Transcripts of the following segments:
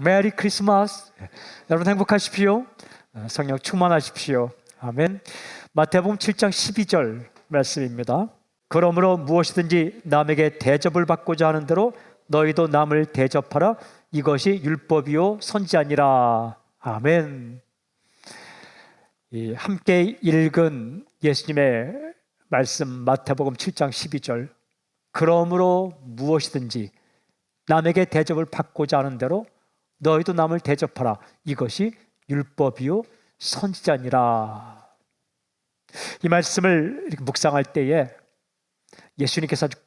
메리 크리스마스. 여러분 행복하십시오. 성령 충만하십시오. 아멘. 마태복음 7장 12절 말씀입니다. 그러므로 무엇이든지 남에게 대접을 받고자 하는 대로 너희도 남을 대접하라. 이것이 율법이요 선지자니라. 아멘. 함께 읽은 예수님의 말씀 마태복음 7장 12절. 그러므로 무엇이든지 남에게 대접을 받고자 하는 대로 너희도 남을 대접하라. 이것이 율법이요 선지자니라. 이 말씀을 이렇게 묵상할 때에 예수님께서 아주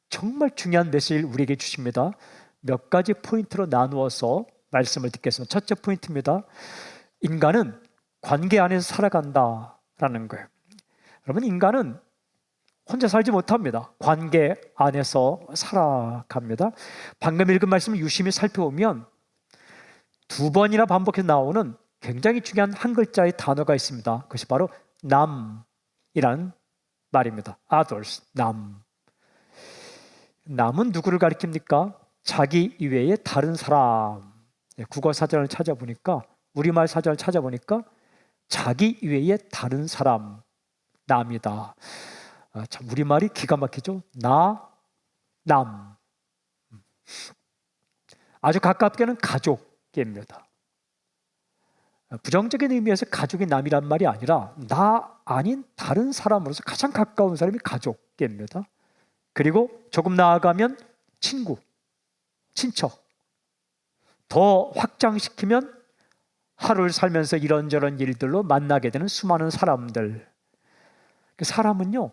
정말 중요한 메시지를 우리에게 주십니다. 몇 가지 포인트로 나누어서 말씀을 듣겠습니다. 첫째 포인트입니다. 인간은 관계 안에서 살아간다라는 거예요. 여러분, 인간은 혼자 살지 못합니다. 관계 안에서 살아갑니다. 방금 읽은 말씀을 유심히 살펴보면 두 번이나 반복해서 나오는 굉장히 중요한 한 글자의 단어가 있습니다. 그것이 바로 남이라는 말입니다. others, 남. 남은 누구를 가리킵니까? 자기 이외의 다른 사람. 국어 사전을 찾아보니까, 우리말 사전을 찾아보니까 자기 이외의 다른 사람, 남이다. 참 우리말이 기가 막히죠. 남. 아주 가깝게는 가족입니다. 부정적인 의미에서 가족이 남이란 말이 아니라 나 아닌 다른 사람으로서 가장 가까운 사람이 가족입니다. 그리고 조금 나아가면 친구, 친척. 더 확장시키면 하루를 살면서 이런저런 일들로 만나게 되는 수많은 사람들. 사람은요,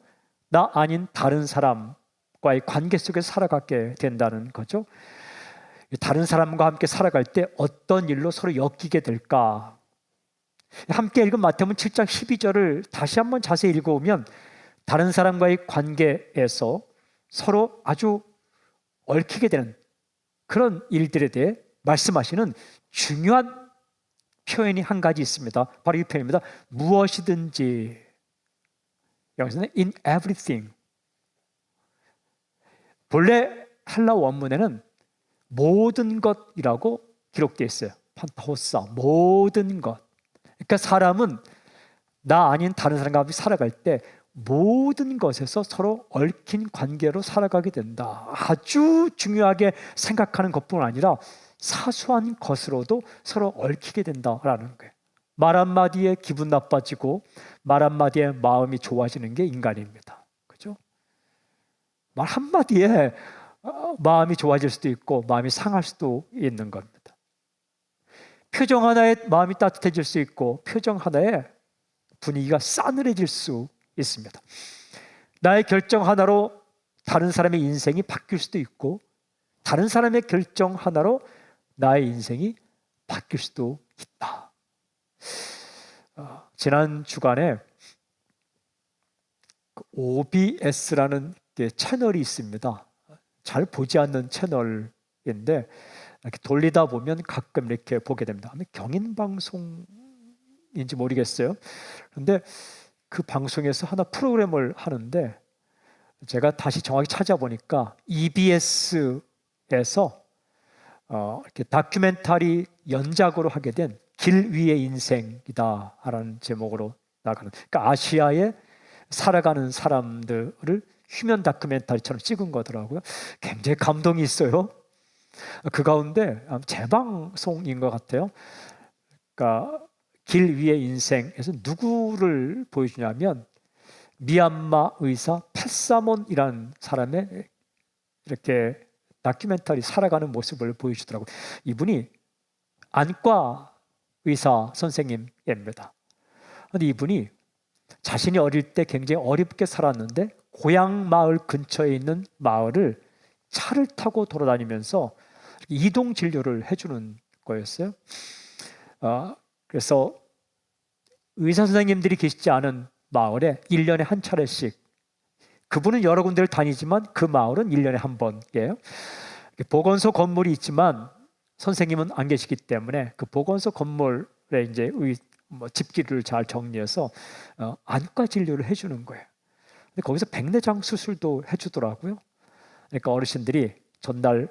나 아닌 다른 사람과의 관계 속에서 살아가게 된다는 거죠. 다른 사람과 함께 살아갈 때 어떤 일로 서로 엮이게 될까? 함께 읽은 마태복음 7장 12절을 다시 한번 자세히 읽어보면 다른 사람과의 관계에서 서로 아주 얽히게 되는 그런 일들에 대해 말씀하시는 중요한 표현이 한 가지 있습니다. 바로 이 표현입니다. 무엇이든지. 여기서는 in everything. 본래 헬라 원문에는 모든 것이라고 기록되어 있어요. 판타호사, 모든 것. 그러니까 사람은 나 아닌 다른 사람과 함께 살아갈 때 모든 것에서 서로 얽힌 관계로 살아가게 된다. 아주 중요하게 생각하는 것뿐 아니라 사소한 것으로도 서로 얽히게 된다라는 거예요. 말 한마디에 기분 나빠지고 말 한마디에 마음이 좋아지는 게 인간입니다. 그죠? 말 한마디에 마음이 좋아질 수도 있고 마음이 상할 수도 있는 겁니다. 표정 하나에 마음이 따뜻해질 수 있고 표정 하나에 분위기가 싸늘해질 수 있습니다. 나의 결정 하나로 다른 사람의 인생이 바뀔 수도 있고 다른 사람의 결정 하나로 나의 인생이 바뀔 수도 있다. 지난 주간에 OBS라는 채널이 있습니다. 잘 보지 않는 채널인데 이렇게 돌리다 보면 가끔 이렇게 보게 됩니다. 경인방송인지 모르겠어요. 그런데 그 방송에서 하나 프로그램을 하는데 제가 다시 정확히 찾아보니까 EBS에서 이렇게 다큐멘터리 연작으로 하게 된 길 위의 인생이다라는 제목으로 나가는, 그러니까 아시아에 살아가는 사람들을 휴면 다큐멘터리처럼 찍은 거더라고요. 굉장히 감동이 있어요. 그 가운데 재방송인 것 같아요. 그러니까 길 위의 인생에서 누구를 보여주냐면 미얀마 의사 팻사몬이라는 사람의 이렇게 다큐멘터리 살아가는 모습을 보여주더라고요. 이분이 안과 의사 선생님입니다. 그런데 이분이 자신이 어릴 때 굉장히 어렵게 살았는데 고향 마을 근처에 있는 마을을 차를 타고 돌아다니면서 이동 진료를 해주는 거였어요. 그래서 의사 선생님들이 계시지 않은 마을에 1년에 한 차례씩, 그분은 여러 군데를 다니지만 그 마을은 1년에 한 번이에요. 보건소 건물이 있지만 선생님은 안 계시기 때문에 그 보건소 건물에 이제 집기를 잘 정리해서 안과 진료를 해주는 거예요. 근데 거기서 백내장 수술도 해주더라고요. 그러니까 어르신들이 전날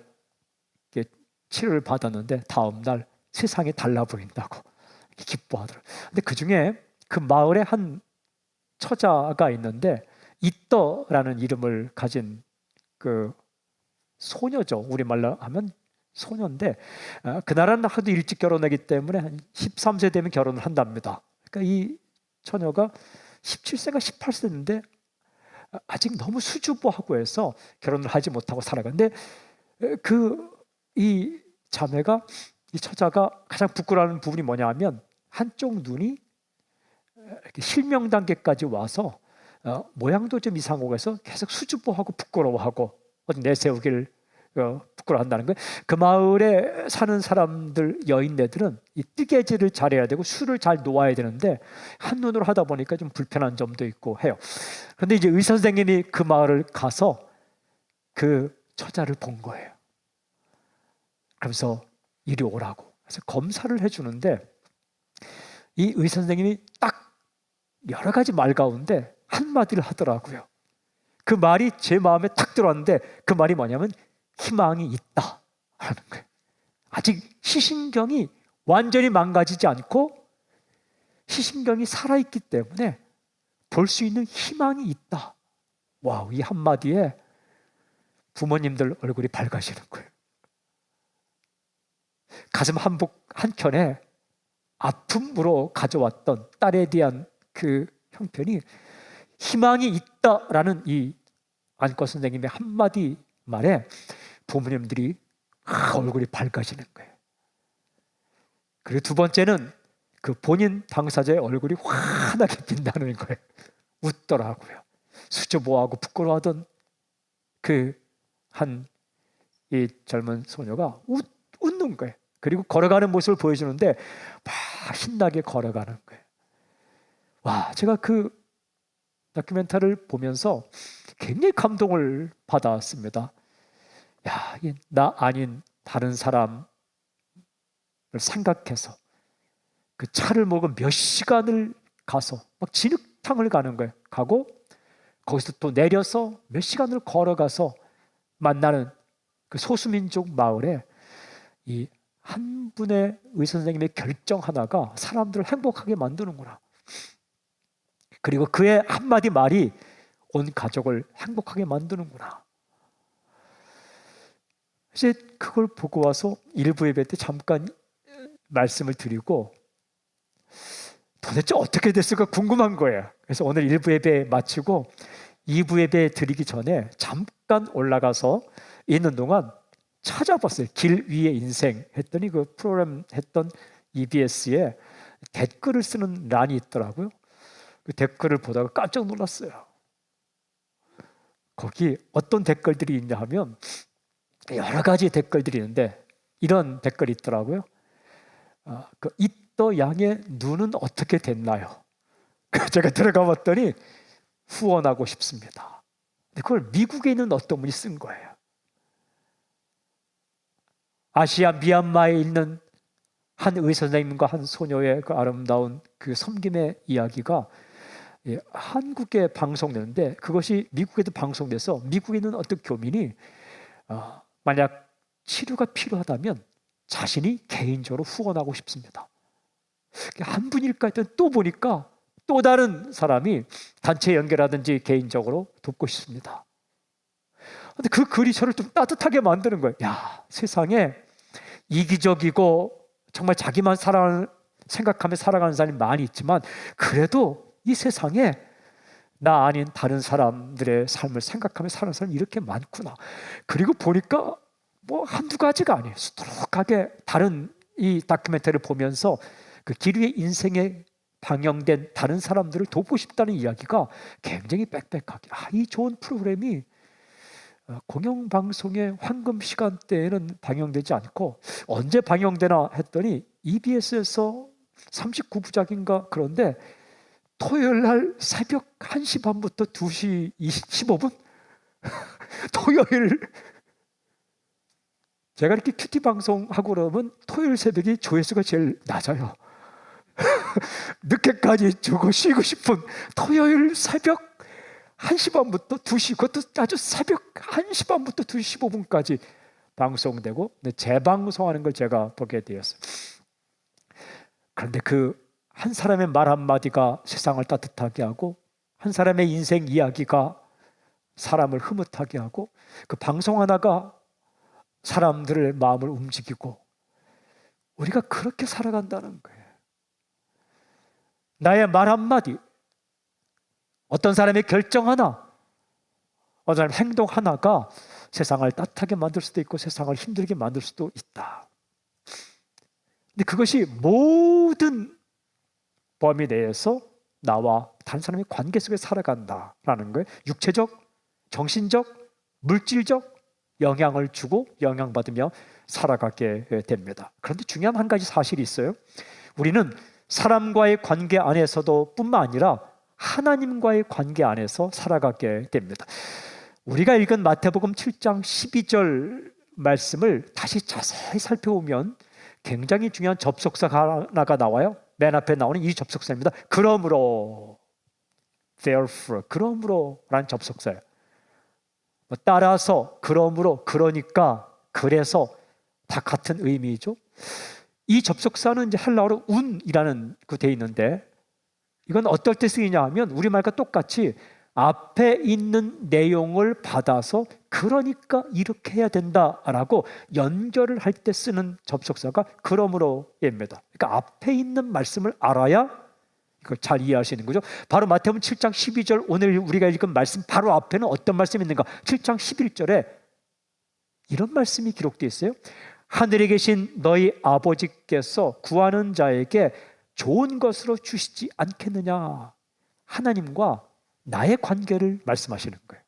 치료를 받았는데 다음 날 세상이 달라 보인다고 기뻐하더라고요. 근데 그중에 그 마을에 한 처자가 있는데 이떠라는 이름을 가진 그 소녀죠. 우리말로 하면 소녀인데 그 나라는 하도 일찍 결혼하기 때문에 한 13세 되면 결혼을 한답니다. 그러니까 이 처녀가 17세가 18세인데 아직 너무 수줍어하고 해서 결혼을 하지 못하고 살아가는데 이 자매가, 이 처자가 가장 부끄러워하는 부분이 뭐냐 하면 한쪽 눈이 이렇게 실명 단계까지 와서 모양도 좀 이상하고 해서 계속 수줍어하고 부끄러워하고 어디 내세우기를 부끄러워한다는 거예요. 그 마을에 사는 사람들, 여인네들은 이 뜨개질을 잘해야 되고 술을 잘 놓아야 되는데 한눈으로 하다 보니까 좀 불편한 점도 있고 해요. 그런데 이제 의사 선생님이 그 마을을 가서 그 처자를 본 거예요. 그러면서 이리 오라고. 그래서 검사를 해주는데 이 의사 선생님이 딱 여러 가지 말 가운데 한마디를 하더라고요. 그 말이 제 마음에 탁 들어왔는데 그 말이 뭐냐면 희망이 있다 하는 거예요. 아직 시신경이 완전히 망가지지 않고 시신경이 살아있기 때문에 볼 수 있는 희망이 있다. 와우, 이 한마디에 부모님들 얼굴이 밝아지는 거예요. 가슴 한켠에 아픔으로 가져왔던 딸에 대한 그 형편이 희망이 있다라는 이 안과 선생님의 한마디 말에 부모님들이 얼굴이 밝아지는 거예요. 그리고 두 번째는 그 본인 당사자의 얼굴이 환하게 빛나는 거예요. 웃더라고요. 수줍어하고 부끄러워하던 이 젊은 소녀가 웃는 거예요. 그리고 걸어가는 모습을 보여주는데 막 신나게 걸어가는 거예요. 와, 제가 그 다큐멘터리를 보면서 굉장히 감동을 받았습니다. 야, 나 아닌 다른 사람을 생각해서 그 차를 몰고 몇 시간을 가서 막 진흙탕을 가는 거예요. 가고 거기서 또 내려서 몇 시간을 걸어가서 만나는 그 소수민족 마을에 이 한 분의 의사 선생님의 결정 하나가 사람들을 행복하게 만드는구나. 그리고 그의 한마디 말이 온 가족을 행복하게 만드는구나. 이제 그걸 보고 와서 일부 예배 때 잠깐 말씀을 드리고 도대체 어떻게 됐을까 궁금한 거예요. 그래서 오늘 일부 예배 마치고 2부 예배 드리기 전에 잠깐 올라가서 있는 동안 찾아봤어요. 길 위의 인생 했더니 그 프로그램 했던 EBS에 댓글을 쓰는 란이 있더라고요. 그 댓글을 보다가 깜짝 놀랐어요. 거기 어떤 댓글들이 있냐 하면 여러 가지 댓글들이 있는데 이런 댓글이 있더라고요. 그 이떠 양의 눈은 어떻게 됐나요? 제가 들어가 봤더니 후원하고 싶습니다. 근데 그걸 미국에 있는 어떤 분이 쓴 거예요. 아시아 미얀마에 있는 한 의사 선생님과 한 소녀의 그 아름다운 그 섬김의 이야기가 한국에 방송되는데 그것이 미국에도 방송돼서 미국에 있는 어떤 교민이 만약 치료가 필요하다면 자신이 개인적으로 후원하고 싶습니다. 한 분일까 했더니 또 보니까 또 다른 사람이 단체 연결하든지 개인적으로 돕고 싶습니다. 근데 그 글이 저를 좀 따뜻하게 만드는 거예요. 야, 세상에 이기적이고 정말 자기만 생각하며 살아가는 사람이 많이 있지만 그래도 이 세상에 나 아닌 다른 사람들의 삶을 생각하며 사는 사람이 이렇게 많구나. 그리고 보니까 뭐 한두 가지가 아니에요. 수두룩하게 다른 이 다큐멘터리를 보면서 그 길 위의 인생에 방영된 다른 사람들을 돕고 싶다는 이야기가 굉장히 빽빽하게 이 좋은 프로그램이 공영방송의 황금 시간대에는 방영되지 않고 언제 방영되나 했더니 EBS에서 39부작인가 그런데 토요일 날 새벽 1시 반부터 2시 15분? 토요일 제가 이렇게 큐티 방송하고 그러면 토요일 새벽이 조회수가 제일 낮아요. 늦게까지 주고 쉬고 싶은 토요일 새벽 1시 반부터 2시, 그것도 아주 새벽 1시 반부터 2시 15분까지 방송되고 재방송하는 걸 제가 보게 되었어요. 그런데 그 한 사람의 말 한마디가 세상을 따뜻하게 하고 한 사람의 인생 이야기가 사람을 흐뭇하게 하고 그 방송 하나가 사람들의 마음을 움직이고 우리가 그렇게 살아간다는 거예요. 나의 말 한마디, 어떤 사람의 결정 하나, 어떤 사람의 행동 하나가 세상을 따뜻하게 만들 수도 있고 세상을 힘들게 만들 수도 있다. 근데 그것이 모든 범위 내에서 나와 다른 사람의 관계 속에 살아간다라는 거예요. 육체적, 정신적, 물질적 영향을 주고 영향받으며 살아가게 됩니다. 그런데 중요한 한 가지 사실이 있어요. 우리는 사람과의 관계 안에서도 뿐만 아니라 하나님과의 관계 안에서 살아가게 됩니다. 우리가 읽은 마태복음 7장 12절 말씀을 다시 자세히 살펴보면 굉장히 중요한 접속사가 하나가 나와요. 맨 앞에 나오는 이 접속사입니다. 그러므로, therefore, 그러므로 라는 접속사예요. 따라서, 그러므로, 그러니까, 그래서 다 같은 의미죠. 이 접속사는 이제 헬라어로 운이라는 그 돼 있는데 이건 어떨 때 쓰이냐 하면 우리말과 똑같이 앞에 있는 내용을 받아서 그러니까 이렇게 해야 된다라고 연결을 할 때 쓰는 접속사가 그러므로입니다. 그러니까 앞에 있는 말씀을 알아야 이걸 잘 이해할 수 있는 거죠. 바로 마태복음 7장 12절 오늘 우리가 읽은 말씀 바로 앞에는 어떤 말씀이 있는가? 7장 11절에 이런 말씀이 기록되어 있어요. 하늘에 계신 너희 아버지께서 구하는 자에게 좋은 것으로 주시지 않겠느냐. 하나님과 나의 관계를 말씀하시는 거예요.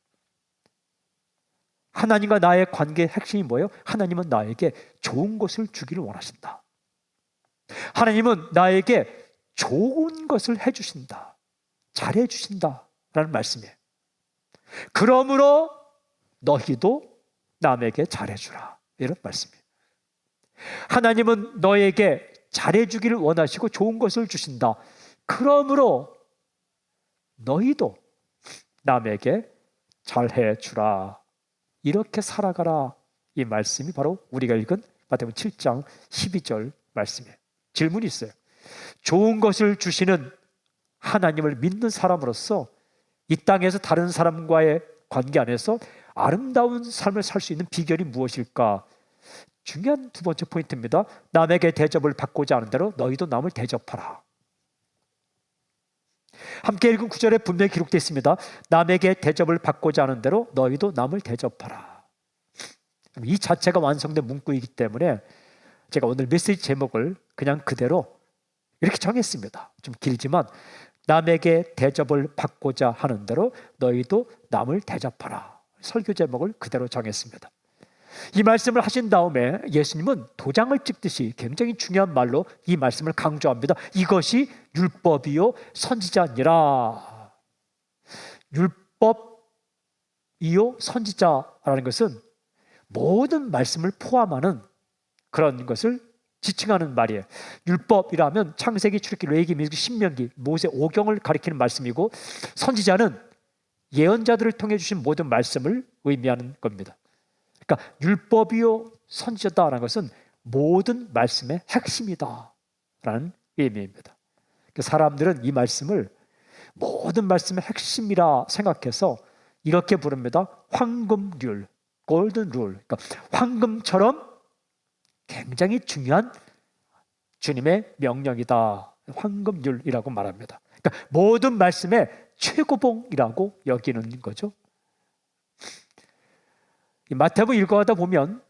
하나님과 나의 관계의 핵심이 뭐예요? 하나님은 나에게 좋은 것을 주기를 원하신다. 하나님은 나에게 좋은 것을 해주신다. 잘해 주신다라는 말씀이에요. 그러므로 너희도 남에게 잘해주라. 이런 말씀이에요. 하나님은 너에게 잘해주기를 원하시고 좋은 것을 주신다. 그러므로 너희도 남에게 잘해주라. 이렇게 살아가라. 이 말씀이 바로 우리가 읽은 마태복음 7장 12절 말씀이에요. 질문이 있어요. 좋은 것을 주시는 하나님을 믿는 사람으로서 이 땅에서 다른 사람과의 관계 안에서 아름다운 삶을 살 수 있는 비결이 무엇일까? 중요한 두 번째 포인트입니다. 남에게 대접을 받고자 하는 대로 너희도 남을 대접하라. 함께 읽은 구절에 분명히 기록되어 있습니다. 남에게 대접을 받고자 하는 대로 너희도 남을 대접하라. 이 자체가 완성된 문구이기 때문에 제가 오늘 메시지 제목을 그냥 그대로 이렇게 정했습니다. 좀 길지만 남에게 대접을 받고자 하는 대로 너희도 남을 대접하라. 설교 제목을 그대로 정했습니다. 이 말씀을 하신 다음에 예수님은 도장을 찍듯이 굉장히 중요한 말로 이 말씀을 강조합니다. 이것이 율법이요 선지자니라. 율법이요 선지자라는 것은 모든 말씀을 포함하는 그런 것을 지칭하는 말이에요. 율법이라면 창세기, 출애굽기, 레위기, 민수기, 신명기, 모세 5경을 가리키는 말씀이고 선지자는 예언자들을 통해 주신 모든 말씀을 의미하는 겁니다. 그러니까 율법이요 선지자다라는 것은 모든 말씀의 핵심이다라는 의미입니다. 사람들은 이 말씀을 모든 말씀의 핵심이라 생각해서 이렇게 부릅니다. 황금률, 골든 룰. 그러니까 황금처럼 굉장히 중요한 주님의 명령이다. 황금률이라고 말합니다. 그러니까 모든 말씀의 최고봉이라고 여기는 거죠. 마태복음 읽어가다 보면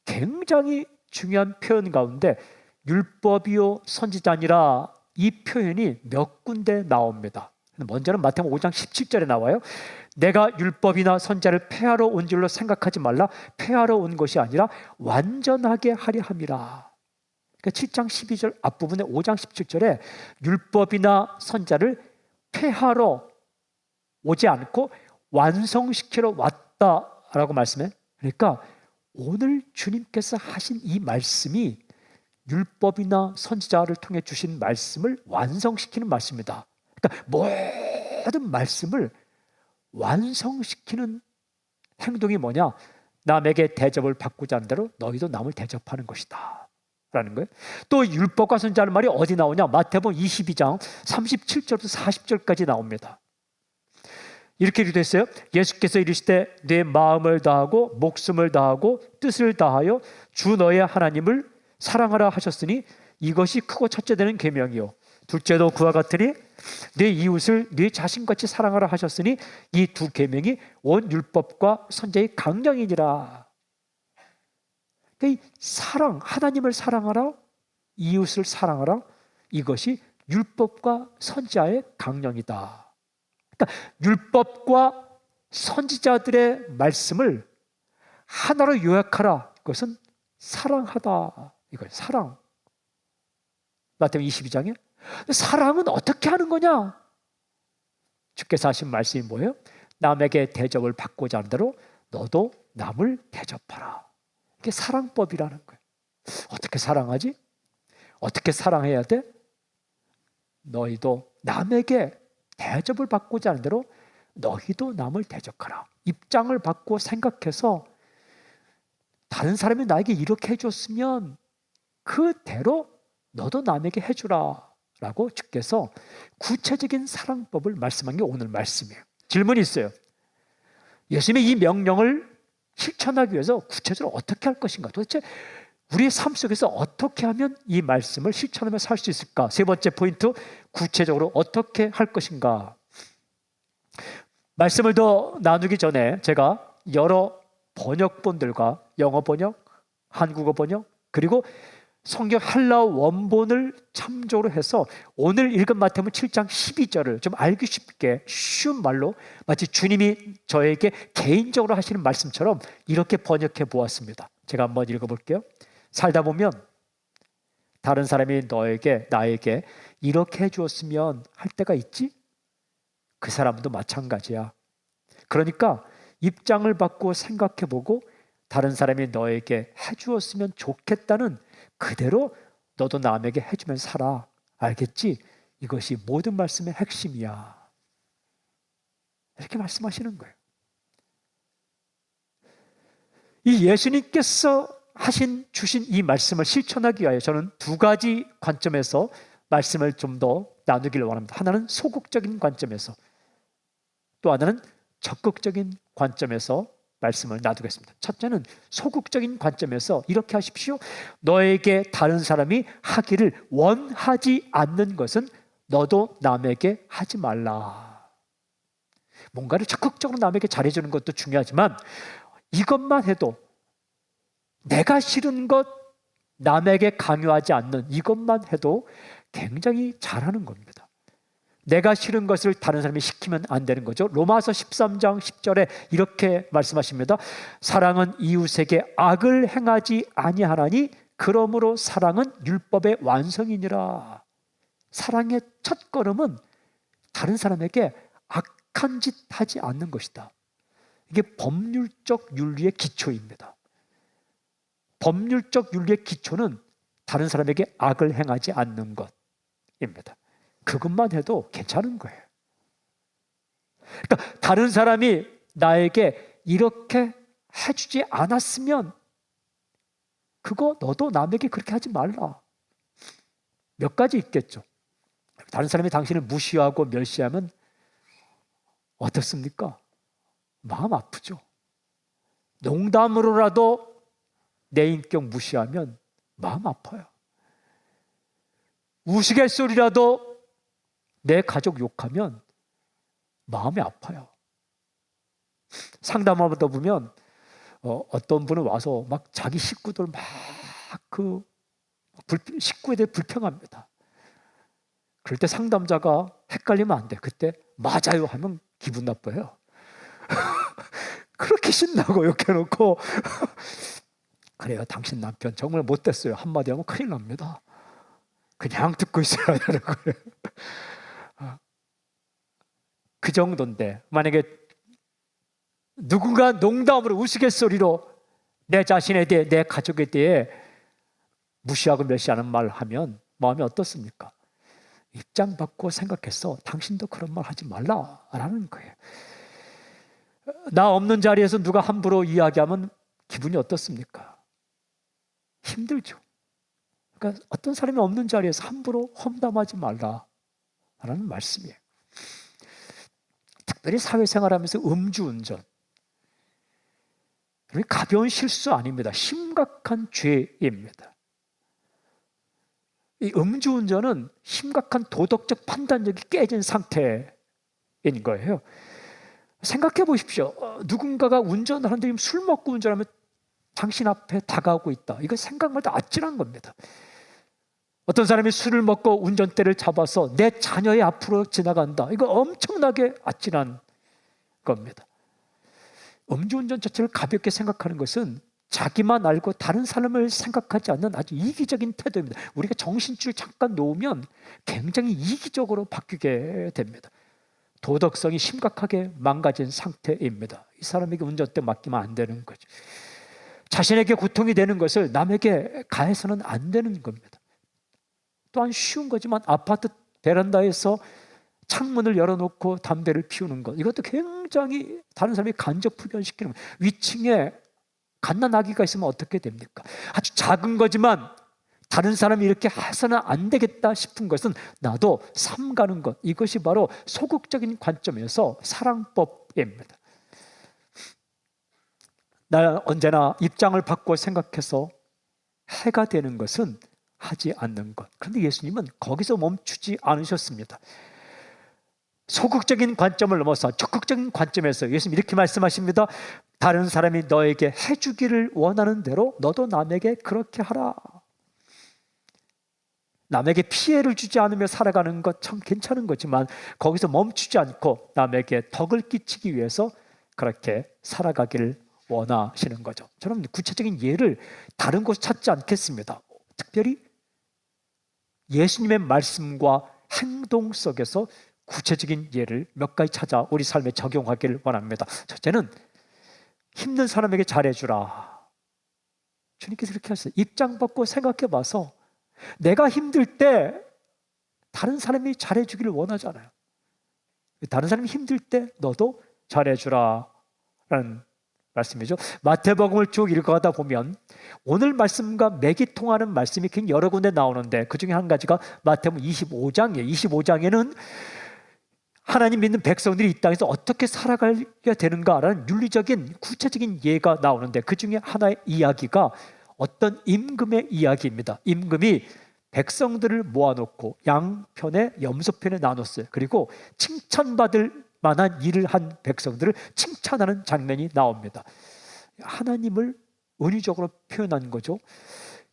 굉장히 중요한 표현 가운데 율법이요 선지자니라 이 표현이 몇 군데 나옵니다. 먼저는 마태복음 5장 17절에 나와요. 내가 율법이나 선지자를 폐하러 온 줄로 생각하지 말라. 폐하러 온 것이 아니라 완전하게 하려 함이라. 그러니까 7장 12절 앞부분에 5장 17절에 율법이나 선지자를 폐하러 오지 않고 완성시키러 왔다라고 말씀해. 그러니까 오늘 주님께서 하신 이 말씀이 율법이나 선지자를 통해 주신 말씀을 완성시키는 말씀이다. 그러니까 모든 말씀을 완성시키는 행동이 뭐냐? 남에게 대접을 받고자 하는 대로 너희도 남을 대접하는 것이다 라는 거예요. 또 율법과 선지자는 말이 어디 나오냐? 마태복음 22장 37절부터 40절까지 나옵니다. 이렇게 기도했어요. 예수께서 이르시되 내 마음을 다하고 목숨을 다하고 뜻을 다하여 주 너의 하나님을 사랑하라 하셨으니 이것이 크고 첫째 되는 계명이요 둘째도 그와 같으니 내 이웃을 네 자신같이 사랑하라 하셨으니 이 두 계명이 온 율법과 선지자의 강령이니라. 이 사랑, 하나님을 사랑하라, 이웃을 사랑하라, 이것이 율법과 선지자의 강령이다. 그러니까 율법과 선지자들의 말씀을 하나로 요약하라. 그것은 사랑하다. 이거예요. 사랑. 마태복음 22장에 사랑은 어떻게 하는 거냐? 주께서 하신 말씀이 뭐예요? 남에게 대접을 받고자 하는 대로 너도 남을 대접하라. 이게 사랑법이라는 거예요. 어떻게 사랑하지? 어떻게 사랑해야 돼? 너희도 남에게 대접을 받고자 하는 대로 너희도 남을 대접하라. 입장을 바꾸어 생각해서 다른 사람이 나에게 이렇게 해줬으면 그대로 너도 남에게 해주라 라고 주께서 구체적인 사랑법을 말씀한 게 오늘 말씀이에요. 질문이 있어요. 예수님의 이 명령을 실천하기 위해서 구체적으로 어떻게 할 것인가? 도대체 우리의 삶 속에서 어떻게 하면 이 말씀을 실천하며 살 수 있을까? 세 번째 포인트, 구체적으로 어떻게 할 것인가? 말씀을 더 나누기 전에 제가 여러 번역본들과 영어 번역, 한국어 번역, 그리고 성경 헬라어 원본을 참조로 해서 오늘 읽은 마태복음 7장 12절을 좀 알기 쉽게 쉬운 말로 마치 주님이 저에게 개인적으로 하시는 말씀처럼 이렇게 번역해 보았습니다. 제가 한번 읽어볼게요. 살다 보면 다른 사람이 나에게 이렇게 해주었으면 할 때가 있지? 그 사람도 마찬가지야. 그러니까 입장을 바꾸어 생각해보고 다른 사람이 너에게 해주었으면 좋겠다는 그대로 너도 남에게 해주면 살아. 알겠지? 이것이 모든 말씀의 핵심이야. 이렇게 말씀하시는 거예요. 이 예수님께서 주신 이 말씀을 실천하기 위하여 저는 두 가지 관점에서 말씀을 좀 더 나누기를 원합니다. 하나는 소극적인 관점에서, 또 하나는 적극적인 관점에서 말씀을 나누겠습니다. 첫째는 소극적인 관점에서 이렇게 하십시오. 너에게 다른 사람이 하기를 원하지 않는 것은 너도 남에게 하지 말라. 뭔가를 적극적으로 남에게 잘해주는 것도 중요하지만 이것만 해도, 내가 싫은 것 남에게 강요하지 않는 이것만 해도 굉장히 잘하는 겁니다. 내가 싫은 것을 다른 사람이 시키면 안 되는 거죠. 로마서 13장 10절에 이렇게 말씀하십니다. 사랑은 이웃에게 악을 행하지 아니하나니 그러므로 사랑은 율법의 완성이니라. 사랑의 첫걸음은 다른 사람에게 악한 짓 하지 않는 것이다. 이게 법률적 윤리의 기초입니다. 법률적 윤리의 기초는 다른 사람에게 악을 행하지 않는 것입니다. 그것만 해도 괜찮은 거예요. 그러니까 다른 사람이 나에게 이렇게 해주지 않았으면 그거 너도 남에게 그렇게 하지 말라. 몇 가지 있겠죠. 다른 사람이 당신을 무시하고 멸시하면 어떻습니까? 마음 아프죠. 농담으로라도 내 인격 무시하면 마음 아파요. 우스갯소리라도 내 가족 욕하면 마음이 아파요. 상담하다 보면 어떤 분은 와서 막 자기 식구들 식구에 대해 불평합니다. 그럴 때 상담자가 헷갈리면 안 돼. 그때 맞아요 하면 기분 나빠요. 그렇게 신나고 욕해놓고 그래요, 당신 남편 정말 못됐어요 한마디 하면 큰일 납니다. 그냥 듣고 있어야 되는 거예요. 그 정도인데 만약에 누군가 농담으로 우스갯소리로 내 자신에 대해, 내 가족에 대해 무시하고 멸시하는 말을 하면 마음이 어떻습니까? 입장 바꿔 생각해서 당신도 그런 말 하지 말라라는 거예요. 나 없는 자리에서 누가 함부로 이야기하면 기분이 어떻습니까? 힘들죠. 그러니까 어떤 사람이 없는 자리에서 함부로 험담하지 말라라는 말씀이에요. 특별히 사회생활하면서 음주운전, 가벼운 실수 아닙니다. 심각한 죄입니다. 이 음주운전은 심각한 도덕적 판단력이 깨진 상태인 거예요. 생각해 보십시오. 누군가가 운전을 하는데 술 먹고 운전하면 당신 앞에 다가오고 있다. 이거 생각만 해도 아찔한 겁니다. 어떤 사람이 술을 먹고 운전대를 잡아서 내 자녀의 앞으로 지나간다. 이거 엄청나게 아찔한 겁니다. 음주운전 자체를 가볍게 생각하는 것은 자기만 알고 다른 사람을 생각하지 않는 아주 이기적인 태도입니다. 우리가 정신줄을 잠깐 놓으면 굉장히 이기적으로 바뀌게 됩니다. 도덕성이 심각하게 망가진 상태입니다. 이 사람에게 운전대 맡기면 안 되는 거죠. 자신에게 고통이 되는 것을 남에게 가해서는 안 되는 겁니다. 또한 쉬운 거지만 아파트 베란다에서 창문을 열어놓고 담배를 피우는 것, 이것도 굉장히 다른 사람이 간접 불편시키는 거예요. 위층에 갓난아기가 있으면 어떻게 됩니까? 아주 작은 거지만 다른 사람이 이렇게 해서는 안 되겠다 싶은 것은 나도 삼가는 것, 이것이 바로 소극적인 관점에서 사랑법입니다. 나 언제나 입장을 바꿔 생각해서 해가 되는 것은 하지 않는 것. 그런데 예수님은 거기서 멈추지 않으셨습니다. 소극적인 관점을 넘어서 적극적인 관점에서 예수님 이렇게 말씀하십니다. 다른 사람이 너에게 해주기를 원하는 대로 너도 남에게 그렇게 하라. 남에게 피해를 주지 않으며 살아가는 것 참 괜찮은 거지만 거기서 멈추지 않고 남에게 덕을 끼치기 위해서 그렇게 살아가기를 원하시는 거죠. 저는 구체적인 예를 다른 곳 찾지 않겠습니다. 특별히 예수님의 말씀과 행동 속에서 구체적인 예를 몇 가지 찾아 우리 삶에 적용하기를 원합니다. 첫째는 힘든 사람에게 잘해주라. 주님께서 그렇게 하셨어요. 입장 바꿔 생각해 봐서 내가 힘들 때 다른 사람이 잘해주기를 원하잖아요. 다른 사람이 힘들 때 너도 잘해주라 라는 말씀이죠. 마태복음을 쭉 읽어가다 보면 오늘 말씀과 맥이 통하는 말씀이 굉장히 여러 군데 나오는데 그 중에 한 가지가 마태복음 25장이에요. 25장에는 하나님 믿는 백성들이 이 땅에서 어떻게 살아가야 되는가라는 윤리적인 구체적인 예가 나오는데 그 중에 하나의 이야기가 어떤 임금의 이야기입니다. 임금이 백성들을 모아놓고 양편에 염소편에 나눴어요. 그리고 칭찬받을 만한 일을 한 백성들을 칭찬하는 장면이 나옵니다. 하나님을 은유적으로 표현한 거죠.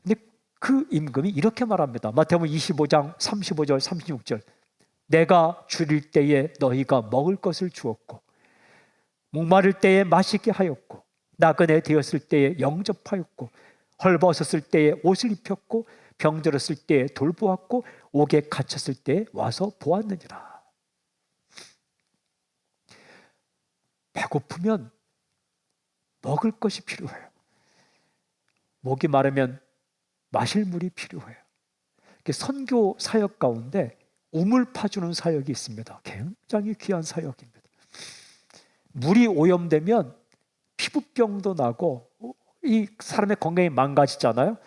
근데 그 임금이 이렇게 말합니다. 마태복음 25장 35절 36절 내가 줄일 때에 너희가 먹을 것을 주었고 목마를 때에 마시게 하였고 나그네 되었을 때에 영접하였고 헐벗었을 때에 옷을 입혔고 병들었을 때에 돌보았고 옥에 갇혔을 때에 와서 보았느니라. 배고프면 먹을 것이 필요해요. 목이 마르면 마실 물이 필요해요. 선교 사역 가운데 우물 파주는 사역이 있습니다. 굉장히 귀한 사역입니다. 물이 오염되면 피부병도 나고 이 사람의 건강이 망가지잖아요.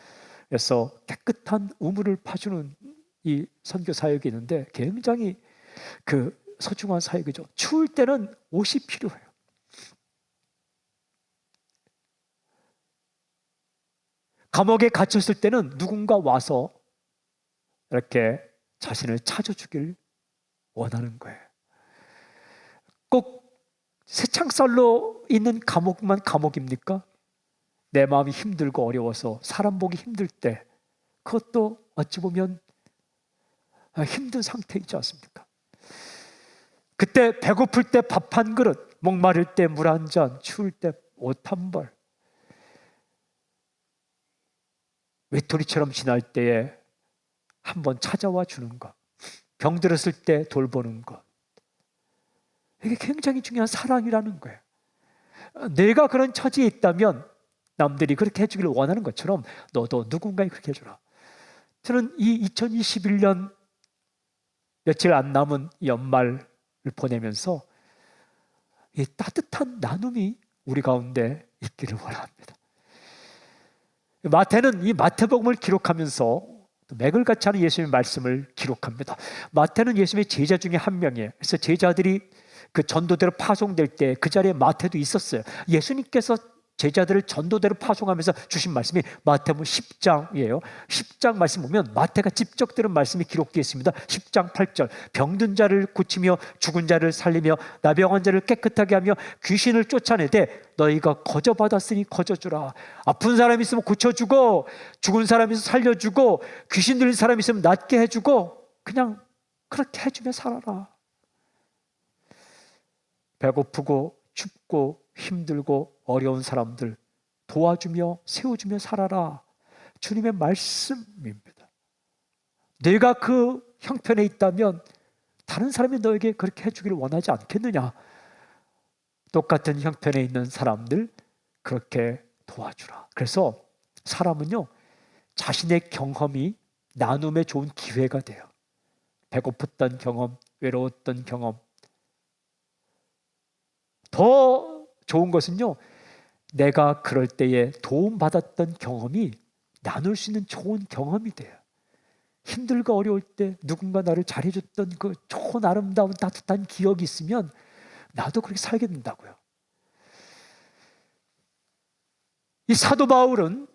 그래서 깨끗한 우물을 파주는 이 선교 사역이 있는데 굉장히 그 소중한 사역이죠. 추울 때는 옷이 필요해요. 감옥에 갇혔을 때는 누군가 와서 이렇게 자신을 찾아주길 원하는 거예요. 꼭 새창살로 있는 감옥만 감옥입니까? 내 마음이 힘들고 어려워서 사람 보기 힘들 때 그것도 어찌 보면 힘든 상태이지 않습니까? 그때 배고플 때 밥 한 그릇, 목마를 때 물 한 잔, 추울 때 옷 한 벌, 외톨이처럼 지날 때에 한번 찾아와 주는 것, 병들었을 때 돌보는 것, 이게 굉장히 중요한 사랑이라는 거예요. 내가 그런 처지에 있다면 남들이 그렇게 해주기를 원하는 것처럼 너도 누군가에 그렇게 해주라. 저는 이 2021년 며칠 안 남은 연말을 보내면서 이 따뜻한 나눔이 우리 가운데 있기를 원합니다. 마태는 이 마태복음을 기록하면서 맥을 같이 하는 예수님의 말씀을 기록합니다. 마태는 예수님의 제자 중에 한 명이에요. 그래서 제자들이 그 전도대로 파송될 때 그 자리에 마태도 있었어요. 예수님께서 제자들을 전도대로 파송하면서 주신 말씀이 마태복음 10장이에요. 10장 말씀 보면 마태가 직접 들은 말씀이 기록되어 있습니다. 10장 8절, 병든 자를 고치며 죽은 자를 살리며 나병한 자를 깨끗하게 하며 귀신을 쫓아내되 너희가 거저받았으니 거저주라. 아픈 사람이 있으면 고쳐주고, 죽은 사람이 있으면 살려주고, 귀신 들린 사람이 있으면 낫게 해주고, 그냥 그렇게 해주며 살아라. 배고프고 춥고 힘들고 어려운 사람들 도와주며 세워주며 살아라. 주님의 말씀입니다. 내가 그 형편에 있다면 다른 사람이 너에게 그렇게 해주기를 원하지 않겠느냐? 똑같은 형편에 있는 사람들 그렇게 도와주라. 그래서 사람은요, 자신의 경험이 나눔의 좋은 기회가 돼요. 배고팠던 경험, 외로웠던 경험. 더 좋은 것은요, 내가 그럴 때에 도움받았던 경험이 나눌 수 있는 좋은 경험이 돼요. 힘들고 어려울 때 누군가 나를 잘해줬던 그 좋은 아름다운 따뜻한 기억이 있으면 나도 그렇게 살게 된다고요. 이 사도 바울은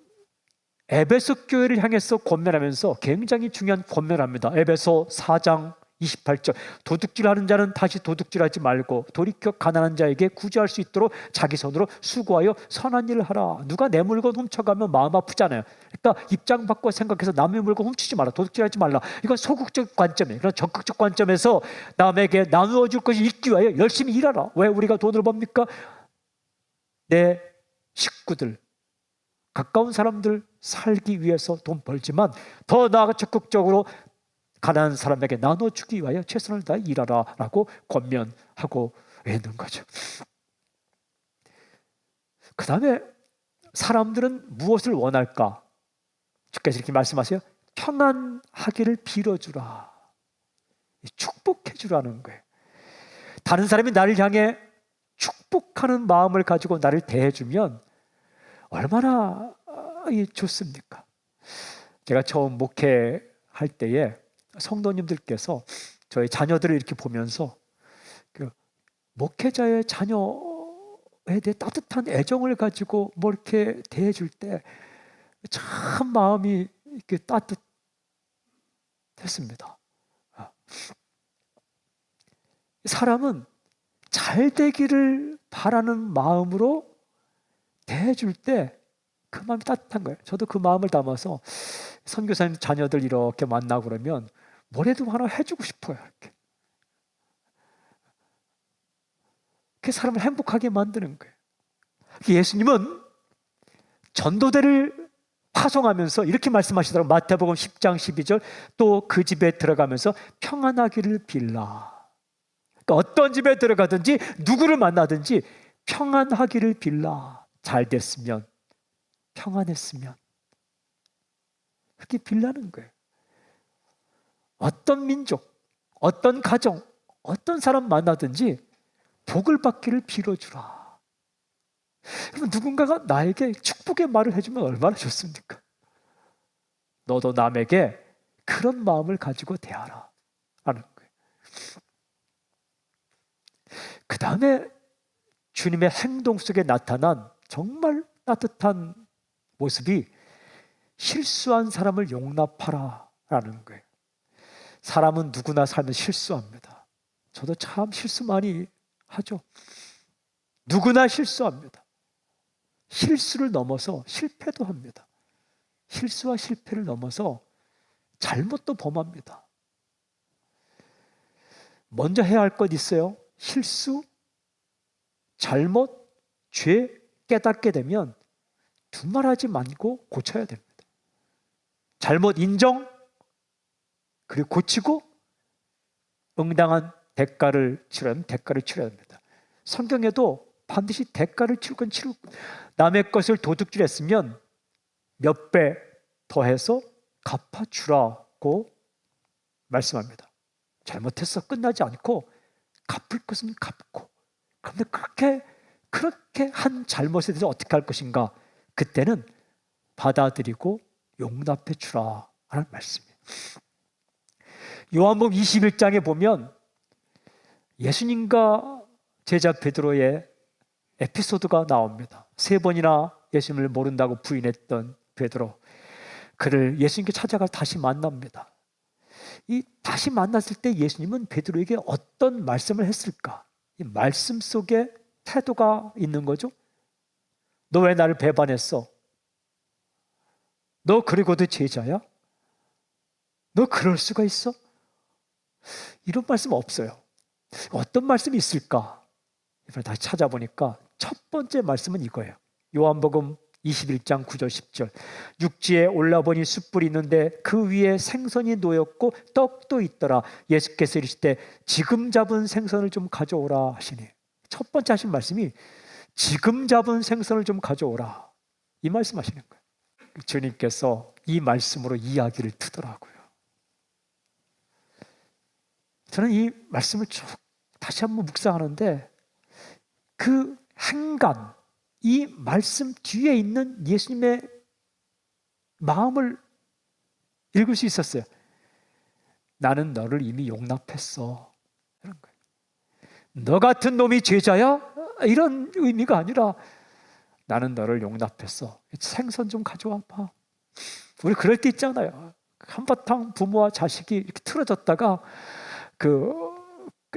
에베소 교회를 향해서 권면하면서 굉장히 중요한 권면을 합니다. 에베소 4장 28절, 도둑질하는 자는 다시 도둑질하지 말고 돌이켜 가난한 자에게 구제할 수 있도록 자기 손으로 수고하여 선한 일을 하라. 누가 내 물건 훔쳐가면 마음 아프잖아요. 그러니까 입장 바꿔 생각해서 남의 물건 훔치지 마라, 도둑질하지 말라. 이건 소극적 관점이에요. 그런 적극적 관점에서 남에게 나누어 줄 것이 있기 위하여 열심히 일하라. 왜 우리가 돈을 법니까? 내 식구들, 가까운 사람들 살기 위해서 돈 벌지만 더 나아가 적극적으로 가난한 사람에게 나눠주기 위하여 최선을 다해 일하라 라고 권면하고 있는 거죠. 그 다음에 사람들은 무엇을 원할까? 주께서 이렇게 말씀하세요. 평안하기를 빌어주라. 축복해주라는 거예요. 다른 사람이 나를 향해 축복하는 마음을 가지고 나를 대해주면 얼마나 좋습니까? 제가 처음 목회할 때에 성도님들께서 저희 자녀들을 이렇게 보면서 그 목회자의 자녀에 대해 따뜻한 애정을 가지고 뭐 이렇게 대해줄 때 참 마음이 이렇게 따뜻했습니다. 사람은 잘 되기를 바라는 마음으로 대해줄 때 그 마음이 따뜻한 거예요. 저도 그 마음을 담아서 선교사님 자녀들 이렇게 만나고 그러면 뭐라도 하나 해주고 싶어요. 이렇게. 그게 사람을 행복하게 만드는 거예요. 예수님은 전도대를 파송하면서 이렇게 말씀하시더라고요. 마태복음 10장 12절, 또 그 집에 들어가면서 평안하기를 빌라. 그러니까 어떤 집에 들어가든지 누구를 만나든지 평안하기를 빌라. 잘 됐으면, 평안했으면, 그렇게 빌라는 거예요. 어떤 민족, 어떤 가정, 어떤 사람 만나든지 복을 받기를 빌어주라. 그러면 누군가가 나에게 축복의 말을 해주면 얼마나 좋습니까? 너도 남에게 그런 마음을 가지고 대하라 하는 거예요. 그 다음에 주님의 행동 속에 나타난 정말 따뜻한 모습이 실수한 사람을 용납하라 라는 거예요. 사람은 누구나 살면 실수합니다. 저도 참 실수 많이 하죠. 누구나 실수합니다. 실수를 넘어서 실패도 합니다. 실수와 실패를 넘어서 잘못도 범합니다. 먼저 해야 할 것 있어요. 실수, 잘못, 죄 깨닫게 되면 두말하지 말고 고쳐야 됩니다. 잘못 인정, 그리고 고치고 응당한 대가를 치러야 됩니다. 성경에도 반드시 대가를 치르고 남의 것을 도둑질했으면 몇 배 더해서 갚아주라고 말씀합니다. 잘못해서 끝나지 않고 갚을 것은 갚고, 그런데 그렇게 한 잘못에 대해서 어떻게 할 것인가? 그때는 받아들이고 용납해 주라 하는 말씀이에요. 요한복음 21장에 보면 예수님과 제자 베드로의 에피소드가 나옵니다. 3번이나 예수님을 모른다고 부인했던 베드로, 그를 예수님께 찾아가 다시 만납니다. 이 다시 만났을 때 예수님은 베드로에게 어떤 말씀을 했을까? 이 말씀 속에 태도가 있는 거죠. 너 왜 나를 배반했어? 너 그리고도 제자야? 너 그럴 수가 있어? 이런 말씀 없어요. 어떤 말씀이 있을까? 이번에 다시 찾아보니까 첫 번째 말씀은 이거예요. 요한복음 21장 9절 10절. 육지에 올라보니 숯불이 있는데 그 위에 생선이 놓였고 떡도 있더라. 예수께서 이르시되 지금 잡은 생선을 좀 가져오라 하시니, 첫 번째 하신 말씀이 지금 잡은 생선을 좀 가져오라, 이 말씀 하시는 거예요. 주님께서 이 말씀으로 이야기를 트더라고요. 저는 이 말씀을 쭉 다시 한번 묵상하는데 그 행간, 이 말씀 뒤에 있는 예수님의 마음을 읽을 수 있었어요. 나는 너를 이미 용납했어, 이런 거예요. 너 같은 놈이 제자야? 이런 의미가 아니라 나는 너를 용납했어. 생선 좀 가져와 봐. 우리 그럴 때 있잖아요. 한바탕 부모와 자식이 이렇게 틀어졌다가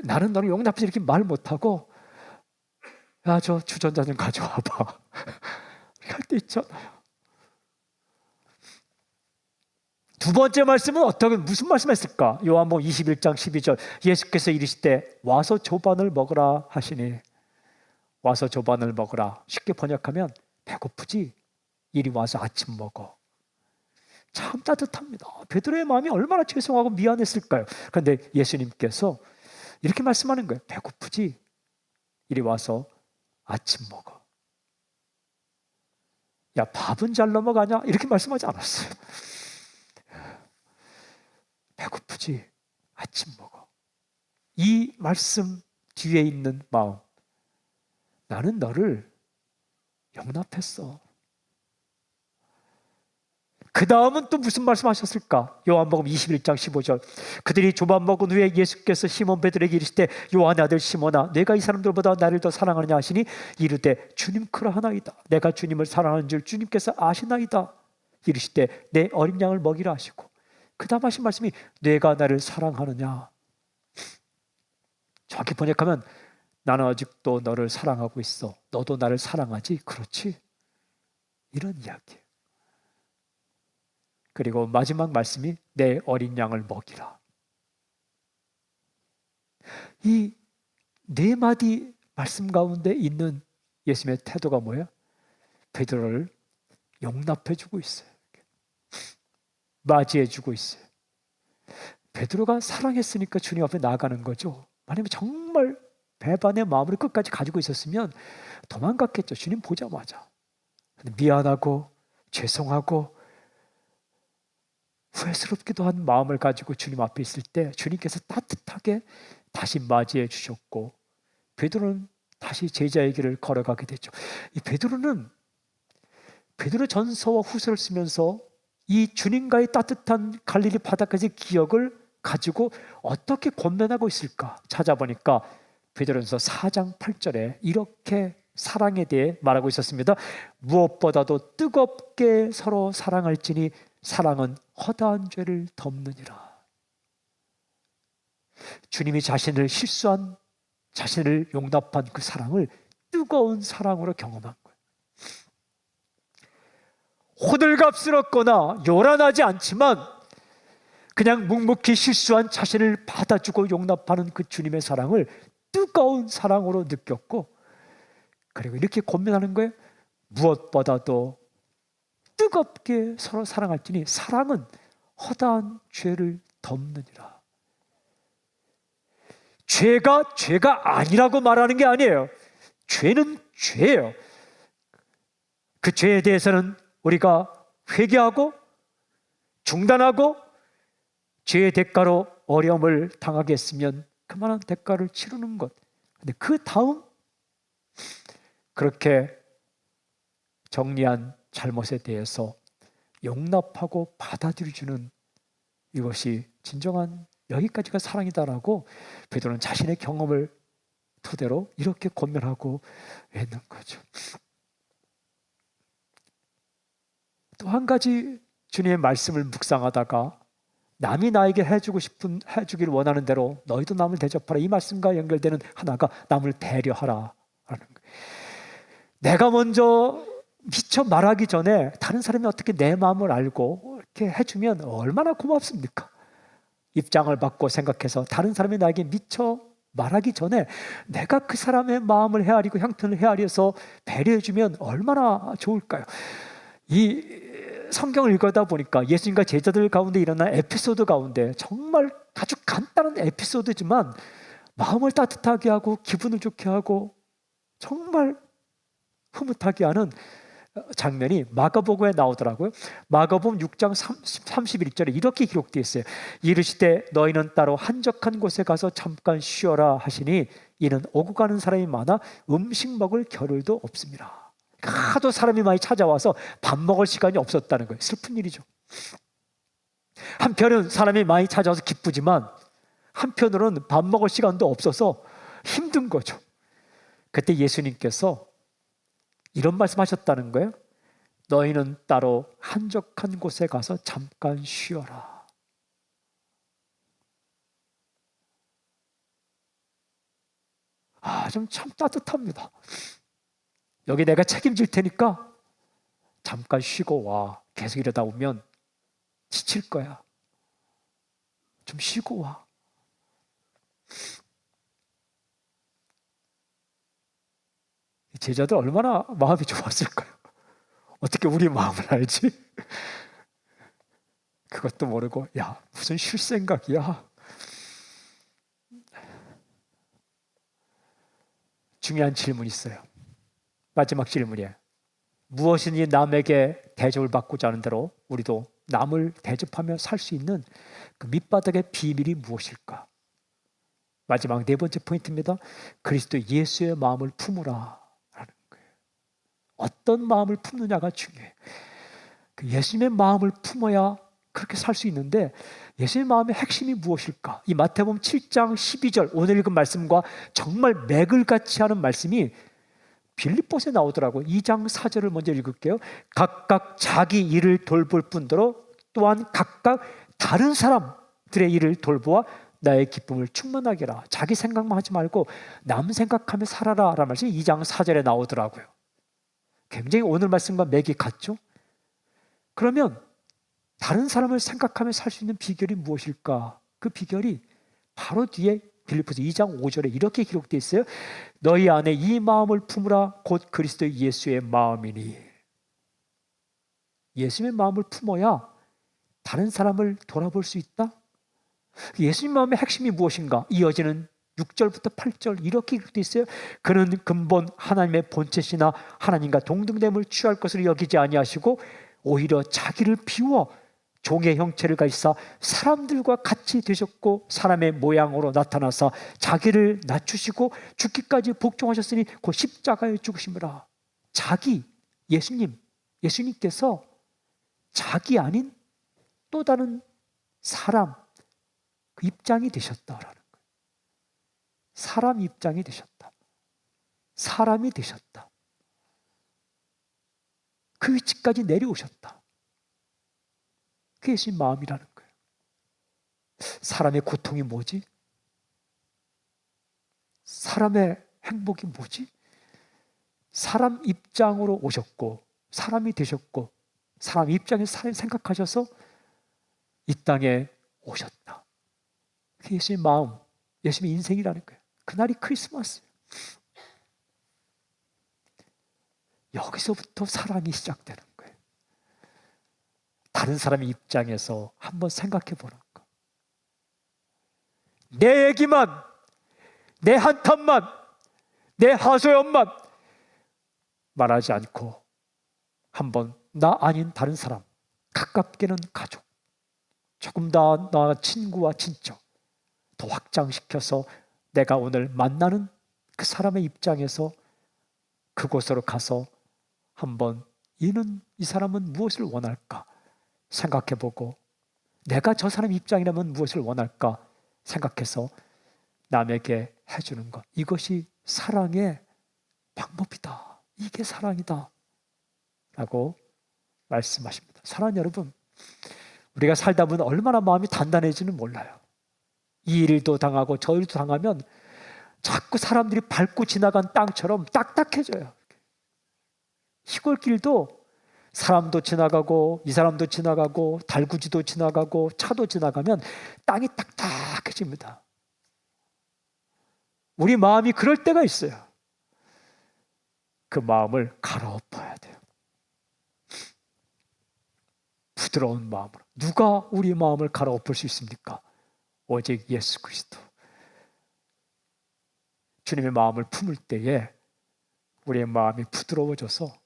나는 너를 용납해서 이렇게 말 못하고, 야, 저 주전자 좀 가져와 봐. 할 때 있잖아요. 두 번째 말씀은 무슨 말씀했을까? 요한복음 21장 12절. 예수께서 이르시되 와서 조반을 먹으라 하시니, 와서 조반을 먹으라, 쉽게 번역하면 배고프지? 이리 와서 아침 먹어. 참 따뜻합니다. 베드로의 마음이 얼마나 죄송하고 미안했을까요? 그런데 예수님께서 이렇게 말씀하는 거예요. 배고프지? 이리 와서 아침 먹어. 야, 밥은 잘 넘어가냐? 이렇게 말씀하지 않았어요. 배고프지? 아침 먹어. 이 말씀 뒤에 있는 마음, 나는 너를 용납했어. 그 다음은 또 무슨 말씀하셨을까? 요한복음 21장 15절. 그들이 조반 먹은 후에 예수께서 시몬 베드로에게 이르시되 요한의 아들 시몬아, 내가 이 사람들보다 나를 더 사랑하느냐 하시니 이르되 주님 그러하나이다. 내가 주님을 사랑하는 줄 주님께서 아시나이다. 이르시되 내 어린 양을 먹이라 하시고, 그 다음 하신 말씀이 내가 나를 사랑하느냐. 정확히 번역하면 나는 아직도 너를 사랑하고 있어. 너도 나를 사랑하지? 그렇지? 이런 이야기예요. 그리고 마지막 말씀이 내 어린 양을 먹이라. 이 네 마디 말씀 가운데 있는 예수님의 태도가 뭐예요? 베드로를 용납해주고 있어요. 맞이해주고 있어요. 베드로가 사랑했으니까 주님 앞에 나아가는 거죠. 만약에 정말 배반의 마음을 끝까지 가지고 있었으면 도망갔겠죠. 주님 보자마자. 미안하고 죄송하고 후회스럽기도 한 마음을 가지고 주님 앞에 있을 때 주님께서 따뜻하게 다시 맞이해 주셨고, 베드로는 다시 제자의 길을 걸어가게 됐죠. 이 베드로는 베드로 전서와 후서를 쓰면서 이 주님과의 따뜻한 갈릴리 바다까지 기억을 가지고 어떻게 권면하고 있을까 찾아보니까 베드로전서 4장 8절에 이렇게 사랑에 대해 말하고 있었습니다. 무엇보다도 뜨겁게 서로 사랑할지니 사랑은 허다한 죄를 덮느니라. 주님이 실수한 자신을 용납한 그 사랑을 뜨거운 사랑으로 경험한 거예요. 호들갑스럽거나 요란하지 않지만 그냥 묵묵히 실수한 자신을 받아주고 용납하는 그 주님의 사랑을 뜨거운 사랑으로 느꼈고, 그리고 이렇게 권면하는 거예요. 무엇보다도 뜨겁게 서로 사랑할지니 사랑은 허다한 죄를 덮느니라. 죄가 아니라고 말하는 게 아니에요. 죄는 죄예요. 그 죄에 대해서는 우리가 회개하고 중단하고 죄의 대가로 어려움을 당하게 했으면 그만한 대가를 치르는 것. 근데 그 다음 그렇게 정리한 잘못에 대해서 용납하고 받아들여주는 이것이 진정한 여기까지가 사랑이다라고 베드로는 자신의 경험을 토대로 이렇게 권면하고 있는 거죠. 또 한 가지 주님의 말씀을 묵상하다가 남이 나에게 해주길 원하는 대로 너희도 남을 대접하라, 이 말씀과 연결되는 하나가 남을 배려하라 라는 거예요. 내가 먼저 미처 말하기 전에 다른 사람이 어떻게 내 마음을 알고 이렇게 해주면 얼마나 고맙습니까? 입장을 받고 생각해서 다른 사람이 나에게 미처 말하기 전에 내가 그 사람의 마음을 헤아리고 형편을 헤아려서 배려해주면 얼마나 좋을까요? 이 성경을 읽어다 보니까 예수님과 제자들 가운데 일어난 에피소드 가운데 정말 아주 간단한 에피소드지만 마음을 따뜻하게 하고 기분을 좋게 하고 정말 흐뭇하게 하는 장면이 마가복음에 나오더라고요. 마가복음 6장 31절에 이렇게 기록되어 있어요. 이르시되 너희는 따로 한적한 곳에 가서 잠깐 쉬어라 하시니 이는 오고 가는 사람이 많아 음식 먹을 겨를도 없습니다. 하도 사람이 많이 찾아와서 밥 먹을 시간이 없었다는 거예요. 슬픈 일이죠. 한편은 사람이 많이 찾아와서 기쁘지만 한편으로는 밥 먹을 시간도 없어서 힘든 거죠. 그때 예수님께서 이런 말씀하셨다는 거예요. 너희는 따로 한적한 곳에 가서 잠깐 쉬어라. 좀 참 따뜻합니다. 여기 내가 책임질 테니까 잠깐 쉬고 와. 계속 이러다 오면 지칠 거야. 좀 쉬고 와. 제자들 얼마나 마음이 좋았을까요? 어떻게 우리 마음을 알지? 그것도 모르고 야 무슨 쉴 생각이야. 중요한 질문이 있어요. 마지막 질문이에요. 무엇이든지 남에게 대접을 받고자 하는 대로 우리도 남을 대접하며 살 수 있는 그 밑바닥의 비밀이 무엇일까? 마지막 네 번째 포인트입니다. 그리스도 예수의 마음을 품으라. 어떤 마음을 품느냐가 중요해요. 그 예수님의 마음을 품어야 그렇게 살 수 있는데 예수님의 마음의 핵심이 무엇일까? 이 마태복음 7장 12절 오늘 읽은 말씀과 정말 맥을 같이 하는 말씀이 빌립보서에 나오더라고요. 2장 4절을 먼저 읽을게요. 각각 자기 일을 돌볼 뿐더러 또한 각각 다른 사람들의 일을 돌보아 나의 기쁨을 충만하게 하라. 자기 생각만 하지 말고 남 생각하며 살아라 라는 말씀이 2장 4절에 나오더라고요. 굉장히 오늘 말씀과 맥이 같죠? 그러면 다른 사람을 생각하며 살 수 있는 비결이 무엇일까? 그 비결이 바로 뒤에 빌립보서 2장 5절에 이렇게 기록되어 있어요. 너희 안에 이 마음을 품으라 곧 그리스도 예수의 마음이니. 예수님의 마음을 품어야 다른 사람을 돌아볼 수 있다? 예수님 마음의 핵심이 무엇인가? 이어지는 6절부터 8절 이렇게 기록되어 있어요. 그는 근본 하나님의 본체시나 하나님과 동등됨을 취할 것을 여기지 아니하시고 오히려 자기를 비워 종의 형체를 가지사 사람들과 같이 되셨고 사람의 모양으로 나타나사 자기를 낮추시고 죽기까지 복종하셨으니 곧 십자가에 죽으심이라. 예수님께서 자기 아닌 또 다른 사람 그 입장이 되셨다라는 거예요. 사람 입장이 되셨다. 사람이 되셨다. 그 위치까지 내려오셨다. 그게 예수님 마음이라는 거예요. 사람의 고통이 뭐지? 사람의 행복이 뭐지? 사람 입장으로 오셨고 사람이 되셨고 사람 입장에서 생각하셔서 이 땅에 오셨다. 그게 예수님 마음, 예수님의 인생이라는 거예요. 그날이 크리스마스예요. 여기서부터 사랑이 시작되는 거예요. 다른 사람의 입장에서 한번 생각해 보는 거. 내 얘기만, 내 한탄만, 내 하소연만 말하지 않고 한번 나 아닌 다른 사람, 가깝게는 가족, 조금 더 나 친구와 친척 더 확장시켜서 내가 오늘 만나는 그 사람의 입장에서 그곳으로 가서 한번 이 사람은 무엇을 원할까? 생각해보고 내가 저 사람 입장이라면 무엇을 원할까 생각해서 남에게 해주는 것, 이것이 사랑의 방법이다. 이게 사랑이다 라고 말씀하십니다. 사랑하는 여러분, 우리가 살다 보면 얼마나 마음이 단단해지는 몰라요. 이 일도 당하고 저 일도 당하면 자꾸 사람들이 밟고 지나간 땅처럼 딱딱해져요. 시골길도 사람도 지나가고 이 사람도 지나가고 달구지도 지나가고 차도 지나가면 땅이 딱딱해집니다. 우리 마음이 그럴 때가 있어요. 그 마음을 갈아엎어야 돼요. 부드러운 마음으로. 누가 우리 마음을 갈아엎을 수 있습니까? 오직 예수 그리스도. 주님의 마음을 품을 때에 우리의 마음이 부드러워져서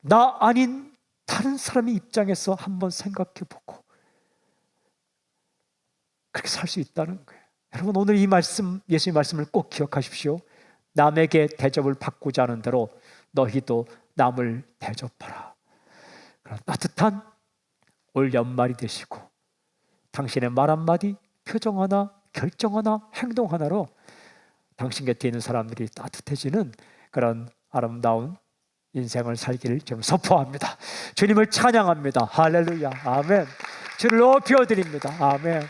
나 아닌 다른 사람의 입장에서 한번 생각해보고 그렇게 살 수 있다는 거예요. 여러분, 오늘 이 말씀, 예수의 말씀을 꼭 기억하십시오. 남에게 대접을 받고자 하는 대로 너희도 남을 대접하라. 그런 따뜻한 올 연말이 되시고 당신의 말 한마디, 표정 하나, 결정 하나, 행동 하나로 당신 곁에 있는 사람들이 따뜻해지는 그런 아름다운 인생을 살기를 좀 선포합니다. 주님을 찬양합니다. 할렐루야. 아멘. 주를 높여드립니다. 아멘.